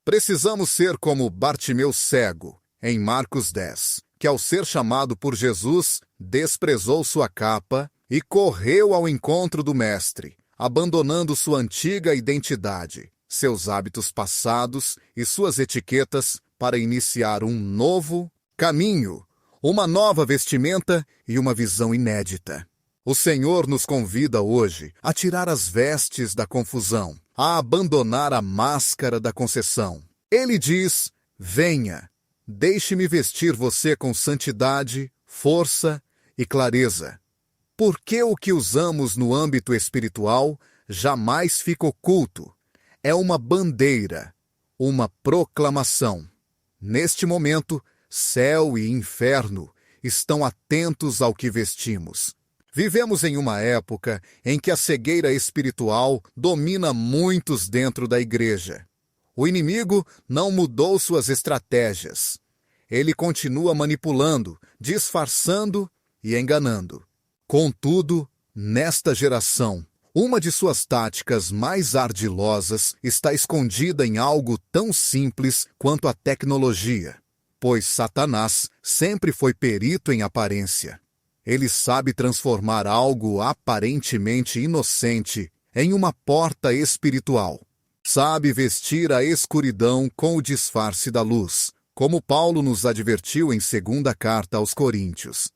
Precisamos ser como Bartimeu cego, em Marcos 10, que ao ser chamado por Jesus, desprezou sua capa e correu ao encontro do Mestre, abandonando sua antiga identidade, seus hábitos passados e suas etiquetas para iniciar um novo caminho, uma nova vestimenta e uma visão inédita. O Senhor nos convida hoje a tirar as vestes da confusão, a abandonar a máscara da concessão. Ele diz: venha, deixe-me vestir você com santidade, força e clareza. Porque o que usamos no âmbito espiritual jamais fica oculto. É uma bandeira, uma proclamação. Neste momento, céu e inferno estão atentos ao que vestimos. Vivemos em uma época em que a cegueira espiritual domina muitos dentro da igreja. O inimigo não mudou suas estratégias. Ele continua manipulando, disfarçando e enganando. Contudo, nesta geração, uma de suas táticas mais ardilosas está escondida em algo tão simples quanto a tecnologia, pois Satanás sempre foi perito em aparência. Ele sabe transformar algo aparentemente inocente em uma porta espiritual. Sabe vestir a escuridão com o disfarce da luz, como Paulo nos advertiu em 2ª Carta aos Coríntios.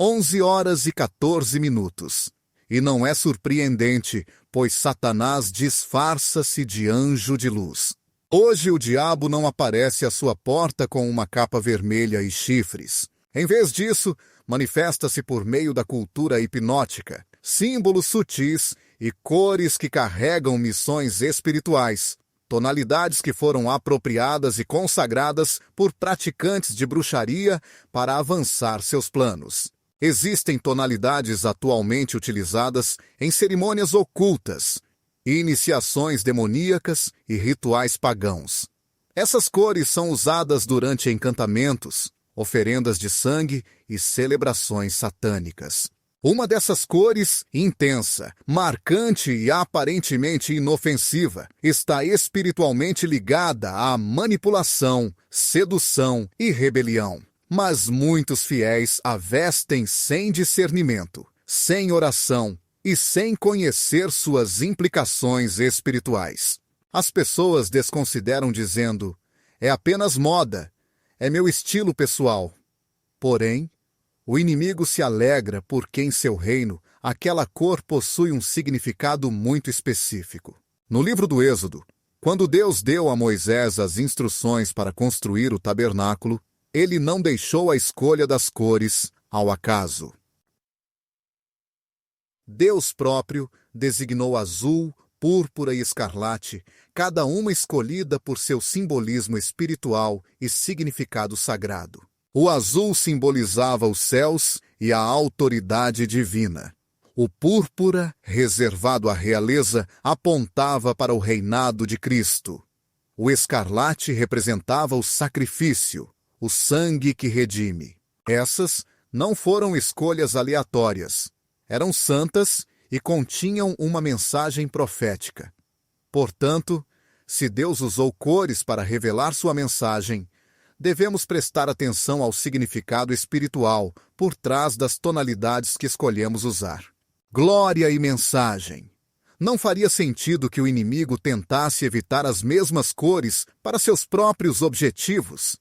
11h14. E não é surpreendente, pois Satanás disfarça-se de anjo de luz. Hoje o diabo não aparece à sua porta com uma capa vermelha e chifres. Em vez disso, manifesta-se por meio da cultura hipnótica, símbolos sutis e cores que carregam missões espirituais, tonalidades que foram apropriadas e consagradas por praticantes de bruxaria para avançar seus planos. Existem tonalidades atualmente utilizadas em cerimônias ocultas, iniciações demoníacas e rituais pagãos. Essas cores são usadas durante encantamentos, oferendas de sangue e celebrações satânicas. Uma dessas cores, intensa, marcante e aparentemente inofensiva, está espiritualmente ligada à manipulação, sedução e rebelião. Mas muitos fiéis a vestem sem discernimento, sem oração e sem conhecer suas implicações espirituais. As pessoas desconsideram dizendo: é apenas moda, é meu estilo pessoal. Porém, o inimigo se alegra porque em seu reino aquela cor possui um significado muito específico. No livro do Êxodo, quando Deus deu a Moisés as instruções para construir o tabernáculo, ele não deixou a escolha das cores ao acaso. Deus próprio designou azul, púrpura e escarlate, cada uma escolhida por seu simbolismo espiritual e significado sagrado. O azul simbolizava os céus e a autoridade divina. O púrpura, reservado à realeza, apontava para o reinado de Cristo. O escarlate representava o sacrifício, o sangue que redime. Essas não foram escolhas aleatórias. Eram santas e continham uma mensagem profética. Portanto, se Deus usou cores para revelar sua mensagem, devemos prestar atenção ao significado espiritual por trás das tonalidades que escolhemos usar. Glória e mensagem. Não faria sentido que o inimigo tentasse evitar as mesmas cores para seus próprios objetivos.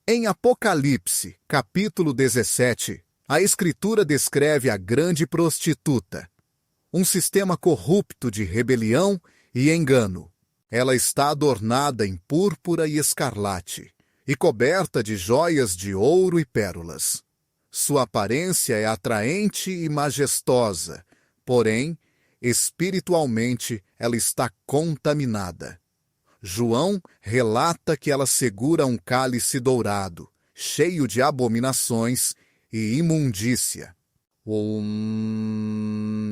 Em Apocalipse, capítulo 17, a Escritura descreve a grande prostituta, um sistema corrupto de rebelião e engano. Ela está adornada em púrpura e escarlate, e coberta de joias de ouro e pérolas. Sua aparência é atraente e majestosa, porém, espiritualmente, ela está contaminada. João relata que ela segura um cálice dourado, cheio de abominações e imundícia.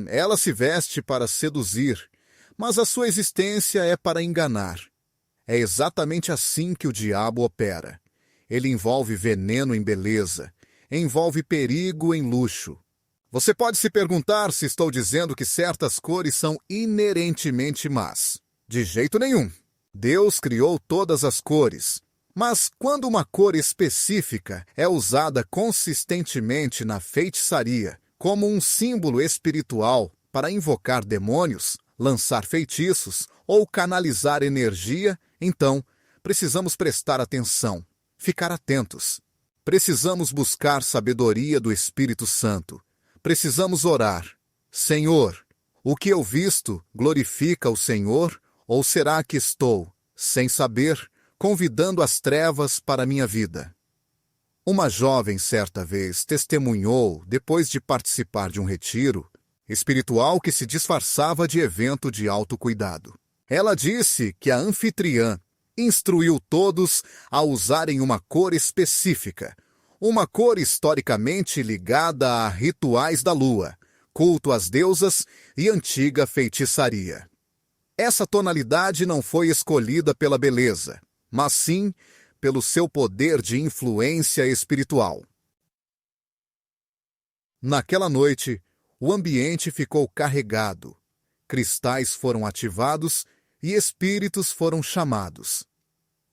Ela se veste para seduzir, mas a sua existência é para enganar. É exatamente assim que o diabo opera. Ele envolve veneno em beleza, envolve perigo em luxo. Você pode se perguntar se estou dizendo que certas cores são inerentemente más. De jeito nenhum. Deus criou todas as cores. Mas quando uma cor específica é usada consistentemente na feitiçaria, como um símbolo espiritual para invocar demônios, lançar feitiços ou canalizar energia, então precisamos prestar atenção, ficar atentos. Precisamos buscar sabedoria do Espírito Santo. Precisamos orar. Senhor, o que eu visto glorifica o Senhor, ou será que estou, sem saber, convidando as trevas para a minha vida? Uma jovem certa vez testemunhou, depois de participar de um retiro espiritual que se disfarçava de evento de autocuidado. Ela disse que a anfitriã instruiu todos a usarem uma cor específica, uma cor historicamente ligada a rituais da lua, culto às deusas e antiga feitiçaria. Essa tonalidade não foi escolhida pela beleza, mas sim pelo seu poder de influência espiritual. Naquela noite, o ambiente ficou carregado, cristais foram ativados e espíritos foram chamados.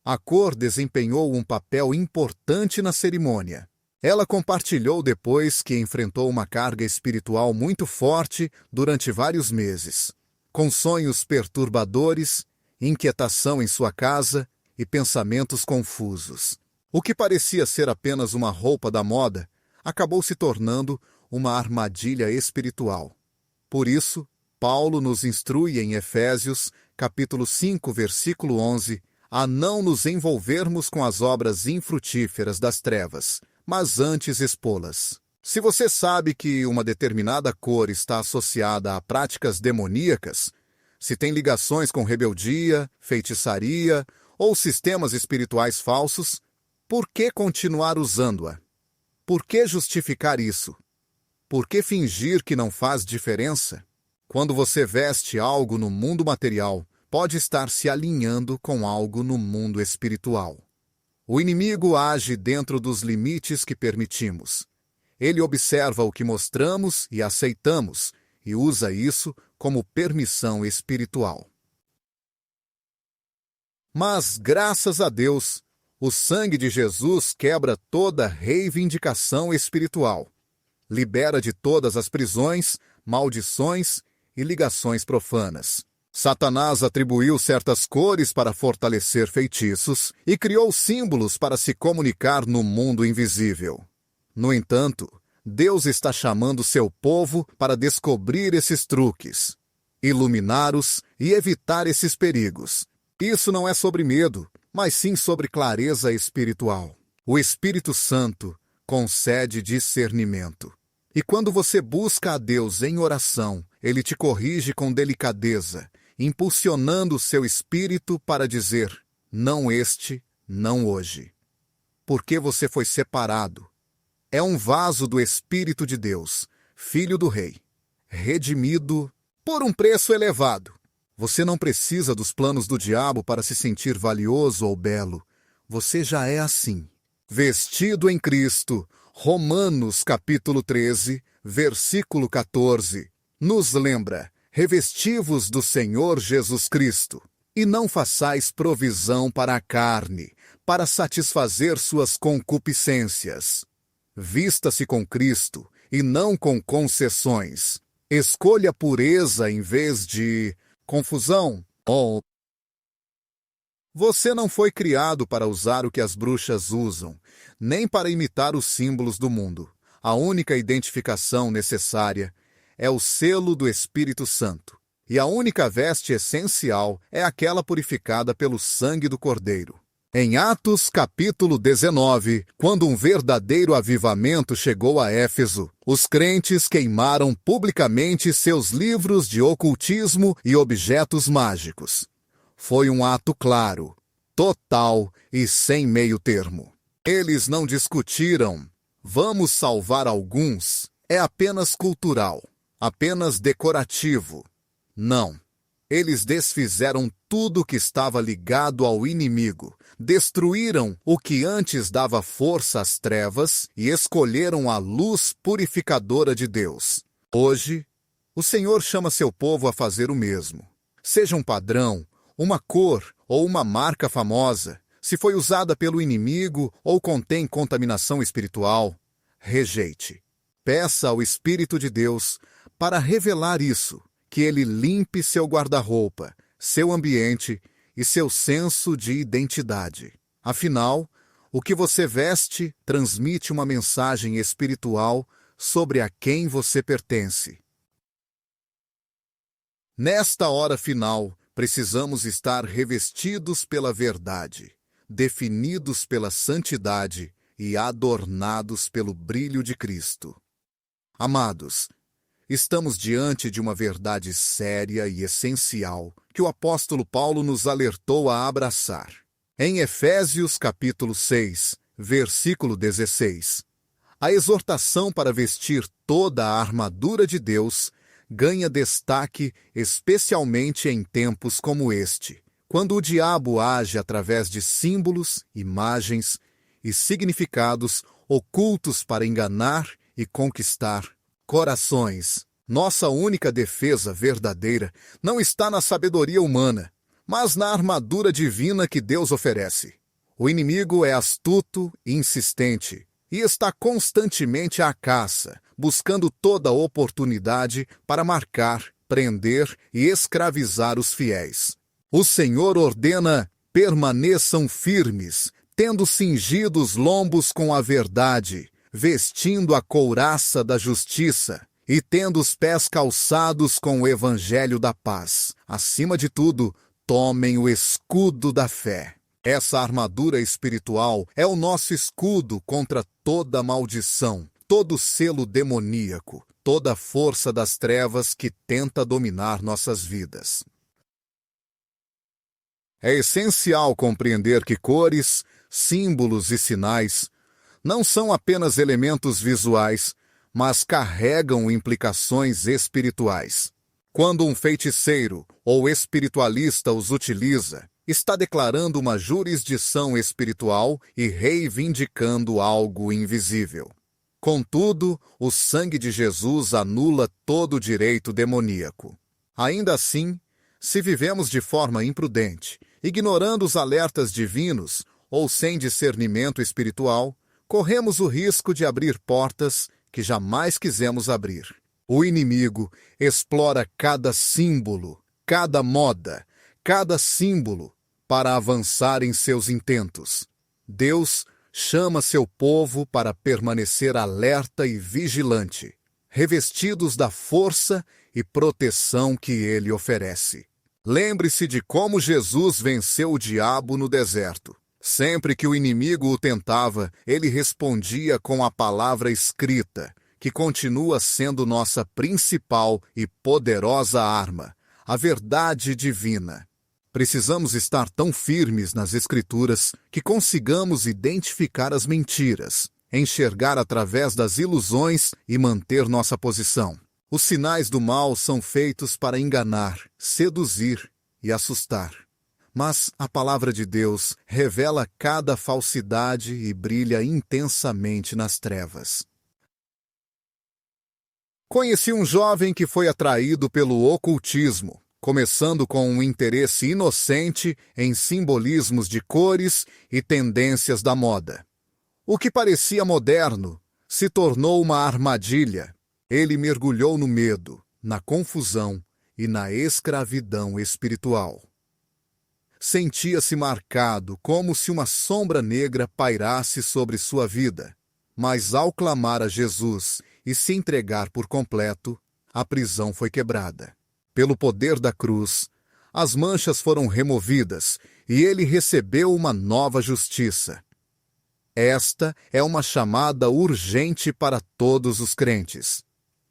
A cor desempenhou um papel importante na cerimônia. Ela compartilhou depois que enfrentou uma carga espiritual muito forte durante vários meses, com sonhos perturbadores, inquietação em sua casa e pensamentos confusos. O que parecia ser apenas uma roupa da moda acabou se tornando uma armadilha espiritual. Por isso, Paulo nos instrui em Efésios, capítulo 5, versículo 11, a não nos envolvermos com as obras infrutíferas das trevas, mas antes expô-las. Se você sabe que uma determinada cor está associada a práticas demoníacas, se tem ligações com rebeldia, feitiçaria ou sistemas espirituais falsos, por que continuar usando-a? Por que justificar isso? Por que fingir que não faz diferença? Quando você veste algo no mundo material, pode estar se alinhando com algo no mundo espiritual. O inimigo age dentro dos limites que permitimos. Ele observa o que mostramos e aceitamos e usa isso como permissão espiritual. Mas, graças a Deus, o sangue de Jesus quebra toda reivindicação espiritual, libera de todas as prisões, maldições e ligações profanas. Satanás atribuiu certas cores para fortalecer feitiços e criou símbolos para se comunicar no mundo invisível. No entanto, Deus está chamando seu povo para descobrir esses truques, iluminá-los e evitar esses perigos. Isso não é sobre medo, mas sim sobre clareza espiritual. O Espírito Santo concede discernimento. E quando você busca a Deus em oração, Ele te corrige com delicadeza, impulsionando o seu espírito para dizer, não este, não hoje. Porque você foi separado. É um vaso do Espírito de Deus, filho do Rei, redimido por um preço elevado. Você não precisa dos planos do diabo para se sentir valioso ou belo. Você já é assim. Vestido em Cristo, Romanos capítulo 13, versículo 14, nos lembra, revesti-vos do Senhor Jesus Cristo, e não façais provisão para a carne, para satisfazer suas concupiscências. Vista-se com Cristo, e não com concessões. Escolha pureza em vez de confusão. Você não foi criado para usar o que as bruxas usam, nem para imitar os símbolos do mundo. A única identificação necessária é o selo do Espírito Santo. E a única veste essencial é aquela purificada pelo sangue do Cordeiro. Em Atos capítulo 19, quando um verdadeiro avivamento chegou a Éfeso, os crentes queimaram publicamente seus livros de ocultismo e objetos mágicos. Foi um ato claro, total e sem meio termo. Eles não discutiram, vamos salvar alguns, é apenas cultural, apenas decorativo. Não. Eles desfizeram tudo que estava ligado ao inimigo, destruíram o que antes dava força às trevas e escolheram a luz purificadora de Deus. Hoje, o Senhor chama seu povo a fazer o mesmo. Seja um padrão, uma cor ou uma marca famosa, se foi usada pelo inimigo ou contém contaminação espiritual, rejeite. Peça ao Espírito de Deus para revelar isso, que ele limpe seu guarda-roupa, seu ambiente e seu senso de identidade. Afinal, o que você veste transmite uma mensagem espiritual sobre a quem você pertence. Nesta hora final, precisamos estar revestidos pela verdade, definidos pela santidade e adornados pelo brilho de Cristo. Amados, estamos diante de uma verdade séria e essencial que o apóstolo Paulo nos alertou a abraçar. Em Efésios capítulo 6, versículo 16. A exortação para vestir toda a armadura de Deus ganha destaque especialmente em tempos como este, quando o diabo age através de símbolos, imagens e significados ocultos para enganar e conquistar corações. Nossa única defesa verdadeira não está na sabedoria humana, mas na armadura divina que Deus oferece. O inimigo é astuto e insistente e está constantemente à caça, buscando toda oportunidade para marcar, prender e escravizar os fiéis. O Senhor ordena: permaneçam firmes, tendo cingido os lombos com a verdade, vestindo a couraça da justiça e tendo os pés calçados com o evangelho da paz. Acima de tudo, tomem o escudo da fé. Essa armadura espiritual é o nosso escudo contra toda maldição, todo selo demoníaco, toda força das trevas que tenta dominar nossas vidas. É essencial compreender que cores, símbolos e sinais não são apenas elementos visuais, mas carregam implicações espirituais. Quando um feiticeiro ou espiritualista os utiliza, está declarando uma jurisdição espiritual e reivindicando algo invisível. Contudo, o sangue de Jesus anula todo direito demoníaco. Ainda assim, se vivemos de forma imprudente, ignorando os alertas divinos ou sem discernimento espiritual, corremos o risco de abrir portas que jamais quisemos abrir. O inimigo explora cada símbolo, cada moda, cada símbolo para avançar em seus intentos. Deus chama seu povo para permanecer alerta e vigilante, revestidos da força e proteção que ele oferece. Lembre-se de como Jesus venceu o diabo no deserto. Sempre que o inimigo o tentava, ele respondia com a palavra escrita, que continua sendo nossa principal e poderosa arma, a verdade divina. Precisamos estar tão firmes nas Escrituras que consigamos identificar as mentiras, enxergar através das ilusões e manter nossa posição. Os sinais do mal são feitos para enganar, seduzir e assustar. Mas a palavra de Deus revela cada falsidade e brilha intensamente nas trevas. Conheci um jovem que foi atraído pelo ocultismo, começando com um interesse inocente em simbolismos de cores e tendências da moda. O que parecia moderno se tornou uma armadilha. Ele mergulhou no medo, na confusão e na escravidão espiritual. Sentia-se marcado como se uma sombra negra pairasse sobre sua vida, mas ao clamar a Jesus e se entregar por completo, a prisão foi quebrada. Pelo poder da cruz, as manchas foram removidas e ele recebeu uma nova justiça. Esta é uma chamada urgente para todos os crentes.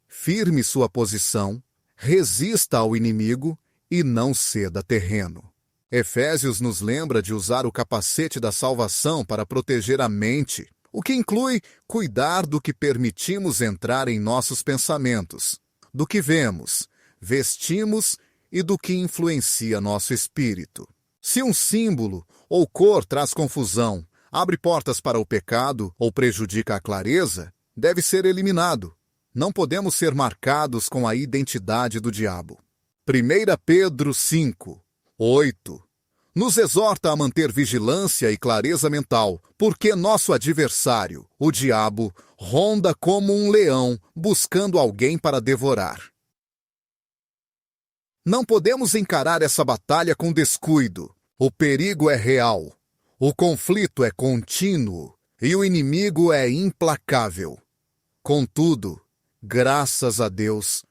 Firme sua posição, resista ao inimigo e não ceda terreno. Efésios nos lembra de usar o capacete da salvação para proteger a mente, o que inclui cuidar do que permitimos entrar em nossos pensamentos, do que vemos, vestimos e do que influencia nosso espírito. Se um símbolo ou cor traz confusão, abre portas para o pecado ou prejudica a clareza, deve ser eliminado. Não podemos ser marcados com a identidade do diabo. 1 Pedro 5, 8 nos exorta a manter vigilância e clareza mental, porque nosso adversário, o diabo, ronda como um leão buscando alguém para devorar. Não podemos encarar essa batalha com descuido. O perigo é real, o conflito é contínuo e o inimigo é implacável. Contudo, graças a Deus,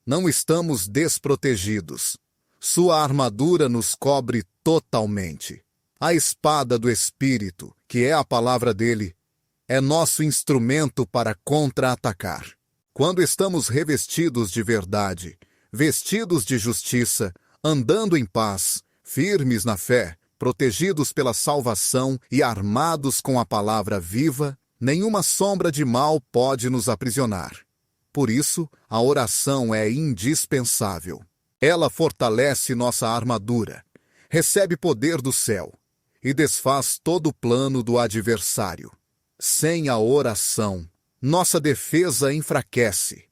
não estamos desprotegidos. Sua armadura nos cobre totalmente. A espada do Espírito, que é a palavra dele, é nosso instrumento para contra-atacar. Quando estamos revestidos de verdade, vestidos de justiça, andando em paz, firmes na fé, protegidos pela salvação e armados com a palavra viva, nenhuma sombra de mal pode nos aprisionar. Por isso, a oração é indispensável. Ela fortalece nossa armadura, recebe poder do céu e desfaz todo o plano do adversário. Sem a oração, nossa defesa enfraquece.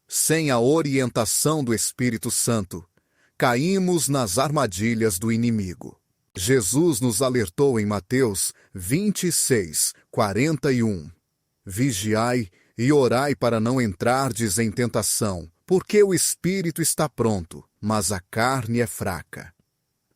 Sem a orientação do Espírito Santo, caímos nas armadilhas do inimigo. Jesus nos alertou em Mateus 26, 41. Vigiai e orai para não entrardes em tentação, porque o espírito está pronto, mas a carne é fraca.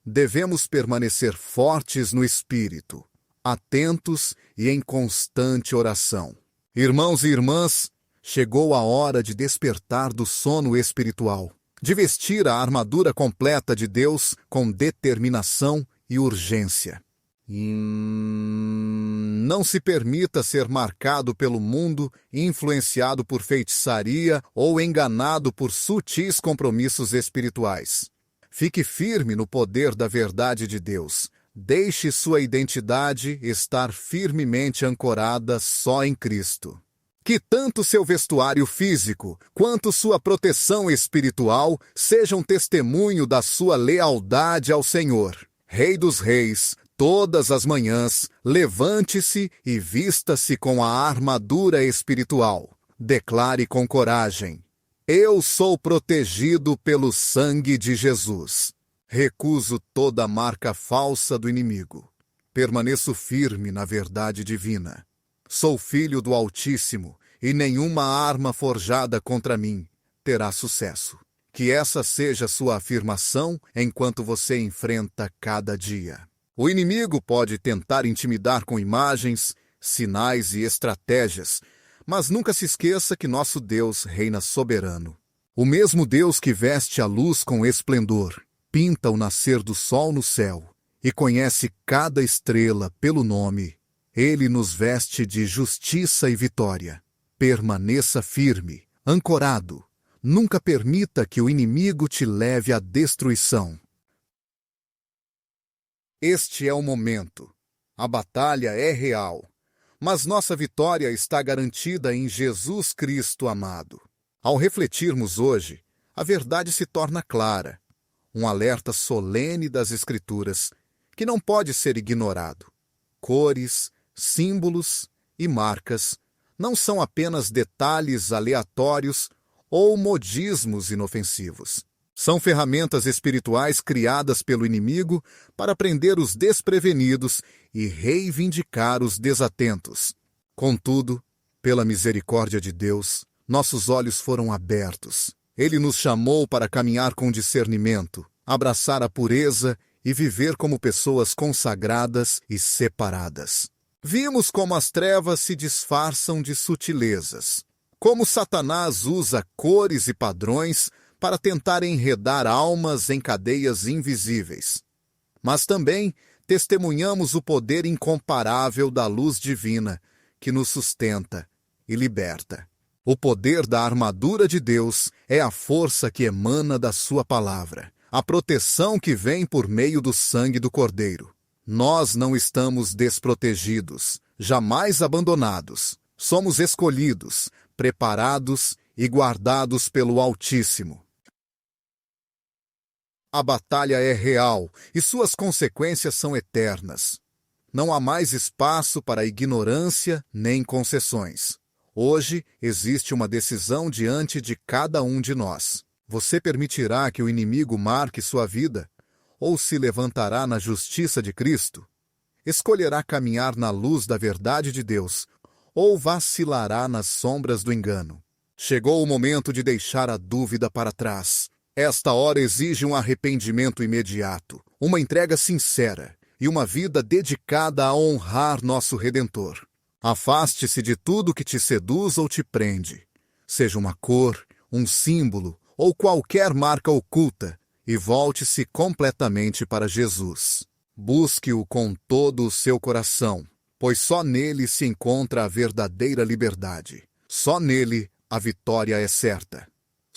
Devemos permanecer fortes no espírito, atentos e em constante oração. Irmãos e irmãs, chegou a hora de despertar do sono espiritual, de vestir a armadura completa de Deus com determinação e urgência. Não se permita ser marcado pelo mundo, influenciado por feitiçaria ou enganado por sutis compromissos espirituais. Fique firme no poder da verdade de Deus. Deixe sua identidade estar firmemente ancorada só em Cristo. Que tanto seu vestuário físico quanto sua proteção espiritual sejam testemunho da sua lealdade ao Senhor. Rei dos Reis, todas as manhãs, levante-se e vista-se com a armadura espiritual. Declare com coragem: eu sou protegido pelo sangue de Jesus. Recuso toda marca falsa do inimigo. Permaneço firme na verdade divina. Sou filho do Altíssimo, e nenhuma arma forjada contra mim terá sucesso. Que essa seja sua afirmação enquanto você enfrenta cada dia. O inimigo pode tentar intimidar com imagens, sinais e estratégias, mas nunca se esqueça que nosso Deus reina soberano. O mesmo Deus que veste a luz com esplendor, pinta o nascer do sol no céu e conhece cada estrela pelo nome. Ele nos veste de justiça e vitória. Permaneça firme, ancorado. Nunca permita que o inimigo te leve à destruição. Este é o momento. A batalha é real, mas nossa vitória está garantida em Jesus Cristo amado. Ao refletirmos hoje, a verdade se torna clara. Um alerta solene das Escrituras, que não pode ser ignorado. Cores, símbolos e marcas não são apenas detalhes aleatórios ou modismos inofensivos. São ferramentas espirituais criadas pelo inimigo para prender os desprevenidos e reivindicar os desatentos. Contudo, pela misericórdia de Deus, nossos olhos foram abertos. Ele nos chamou para caminhar com discernimento, abraçar a pureza e viver como pessoas consagradas e separadas. Vimos como as trevas se disfarçam de sutilezas, como Satanás usa cores e padrões para tentar enredar almas em cadeias invisíveis. Mas também testemunhamos o poder incomparável da luz divina que nos sustenta e liberta. O poder da armadura de Deus é a força que emana da sua palavra, a proteção que vem por meio do sangue do Cordeiro. Nós não estamos desprotegidos, jamais abandonados. Somos escolhidos, preparados e guardados pelo Altíssimo. A batalha é real e suas consequências são eternas. Não há mais espaço para ignorância nem concessões. Hoje existe uma decisão diante de cada um de nós. Você permitirá que o inimigo marque sua vida? Ou se levantará na justiça de Cristo? Escolherá caminhar na luz da verdade de Deus, ou vacilará nas sombras do engano? Chegou o momento de deixar a dúvida para trás. Esta hora exige um arrependimento imediato, uma entrega sincera e uma vida dedicada a honrar nosso Redentor. Afaste-se de tudo que te seduz ou te prende, seja uma cor, um símbolo ou qualquer marca oculta, e volte-se completamente para Jesus. Busque-o com todo o seu coração, pois só nele se encontra a verdadeira liberdade. Só nele a vitória é certa.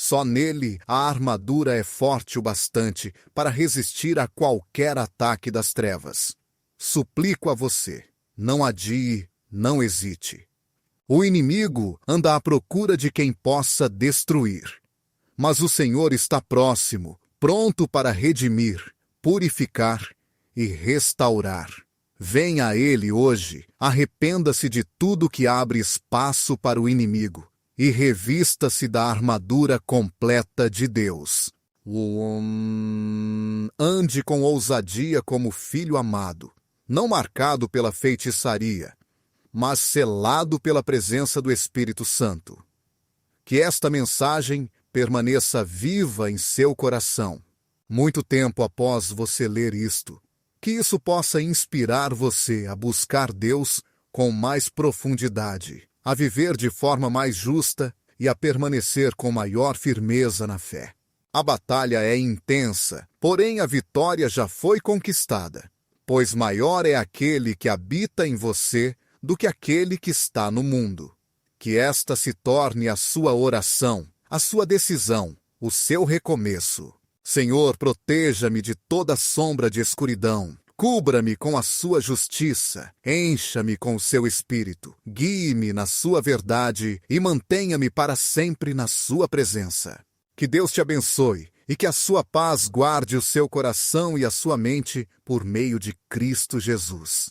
Só nele a armadura é forte o bastante para resistir a qualquer ataque das trevas. Suplico a você, não adie, não hesite. O inimigo anda à procura de quem possa destruir. Mas o Senhor está próximo, pronto para redimir, purificar e restaurar. Venha a Ele hoje, arrependa-se de tudo que abre espaço para o inimigo e revista-se da armadura completa de Deus. Ande com ousadia como filho amado, não marcado pela feitiçaria, mas selado pela presença do Espírito Santo. Que esta mensagem permaneça viva em seu coração, muito tempo após você ler isto. Que isso possa inspirar você a buscar Deus com mais profundidade, a viver de forma mais justa e a permanecer com maior firmeza na fé. A batalha é intensa, porém a vitória já foi conquistada, pois maior é aquele que habita em você do que aquele que está no mundo. Que esta se torne a sua oração, a sua decisão, o seu recomeço. Senhor, proteja-me de toda sombra de escuridão. Cubra-me com a sua justiça, encha-me com o seu espírito, guie-me na sua verdade e mantenha-me para sempre na sua presença. Que Deus te abençoe e que a sua paz guarde o seu coração e a sua mente por meio de Cristo Jesus.